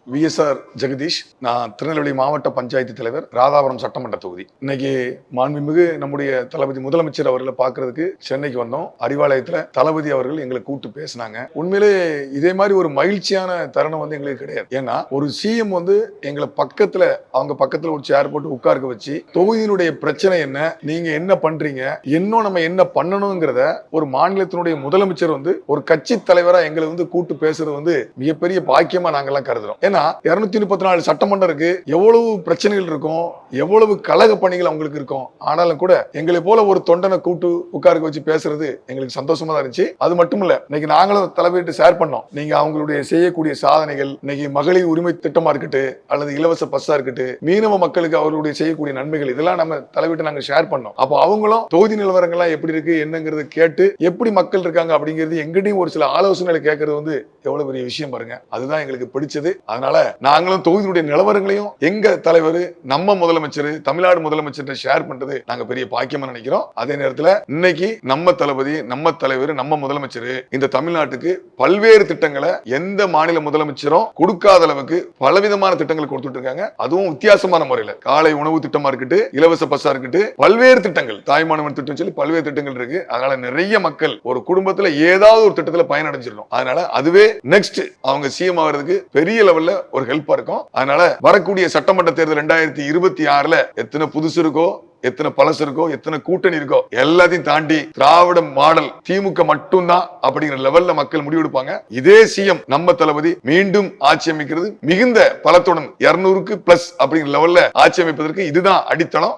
VSR Jagadish. நான் திருநெல்வேலி மாவட்ட பஞ்சாயத்து தலைவர், ராதாபுரம் சட்டமன்ற தொகுதி. இன்னைக்கு மாண்புமிகு நம்முடைய தளபதி முதலமைச்சர் அவர்களை பார்க்கறதுக்கு சென்னைக்கு வந்தோம். அறிவாலயத்துல தளபதி அவர்கள் எங்களை கூப்பிட்டு பேசினாங்க. உண்மையிலே இதே மாதிரி ஒரு மகிழ்ச்சியான தருணம் எங்களுக்கு கிடையாது. ஏன்னா ஒரு சிஎம் எங்களை அவங்க பக்கத்துல ஒரு சேர் போட்டு உட்கார்க்க வச்சு தொகுதியினுடைய பிரச்சனை என்ன, நீங்க என்ன பண்றீங்க, இன்னும் நம்ம என்ன பண்ணணுங்கிறத ஒரு மாநிலத்தினுடைய முதலமைச்சர் ஒரு கட்சி தலைவரா எங்களை கூட்டு பேசுறது மிகப்பெரிய பாக்கியமா நாங்கெல்லாம் கருதுறோம். ஏன்னா 234 சட்டமன்றம் இருக்கு, எவ்வளவு பிரச்சனைகள் இருக்கும், எவ்வளவு கழக பணிகள் அவங்களுக்கு இருக்கும். ஆனாலும் கூட எங்களை போல ஒரு தொண்டனை கூட்டு உட்கார்க்க வச்சு பேசுறது எங்களுக்கு சந்தோஷமா தான் இருந்துச்சு. அது மட்டும் இல்ல, இன்னைக்கு நாங்களும் தலைவர்கிட்ட ஷேர் பண்ணோம். நீங்க அவங்களுடைய செய்யக்கூடிய சாதனைகள், இன்னைக்கு மகளிர் உரிமை திட்டமா இருக்கட்டு, அல்லது இலவச பஸ்ஸா இருக்கட்டு, மீனவ மக்களுக்கு அவர்களுடைய செய்யக்கூடிய நன்மைகள், இதெல்லாம் நம்ம தலைவர்கிட்ட நாங்க ஷேர் பண்ணோம். அப்போ அவங்களும் தொகுதி நிலவரங்கள்லாம் எப்படி இருக்கு என்னங்கிறது கேட்டு எப்படி மக்கள் இருக்காங்க அப்படிங்கிறது எங்கிட்டையும் ஒரு சில ஆலோசனைகளை கேட்கறது எவ்வளவு பெரிய விஷயம் பாருங்க. அதுதான் எங்களுக்கு பிடிச்சது. அதனால நாங்களும் தொகுதியினுடைய நிலவரங்களையும் எங்க தலைவர், நம்ம முதலமைச்சர், தமிழ்நாடு முதலமைச்சர் ஷேர் பண்றது நாங்க பெரிய பாக்கியமா நினைக்கிறோம். அதே நேரத்தில் இன்னைக்கு நம்ம தளபதி, நம்ம தலைவர், நம்ம முதலமைச்சர் இந்த தமிழ்நாட்டுக்கு பல்வேறு திட்டங்களை எந்த மாநில முதலமைச்சரும் கொடுக்காத அளவுக்கு பலவிதமான திட்டங்கள் கொடுத்துட்டு இருக்காங்க. அதுவும் வித்தியாசமான முறையில் காலை உணவு திட்டமா இருக்கட்டு, இலவச பஸ்ஸா இருக்கட்டு, பல்வேறு திட்டங்கள், தாய்மானவன் திட்டம் சொல்லி பல்வேறு திட்டங்கள் இருக்கு. அதனால நிறைய மக்கள் ஒரு குடும்பத்துல ஏதாவது ஒரு திட்டத்துல பயனடைஞ்சிடணும். அதனால அதுவே நெக்ஸ்ட் அவங்க சிஎம் ஆகிறதுக்கு பெரிய லெவல்ல ஒரு ஹெல்ப்பா இருக்கும். அதனால வரக்கூடிய சட்டமன்ற தேர்தல் 2026ல எத்தனை புதுசு இருக்கோ, எத்தனை பழசு இருக்கோ, எத்தனை கூட்டணி இருக்கோ, எல்லாத்தையும் தாண்டி திராவிட மாடல் திமுக மட்டும்தான் அப்படிங்கிற லெவல்ல மக்கள் முடிவெடுப்பாங்க. இதே சிஎம் நம்ம தளபதி மீண்டும் ஆட்சி அமைக்கிறது மிகுந்த பலத்துடன் 200க்கு பிளஸ் அப்படிங்கிற லெவல்ல ஆட்சி அமைப்பதற்கு இதுதான் அடித்தளம்.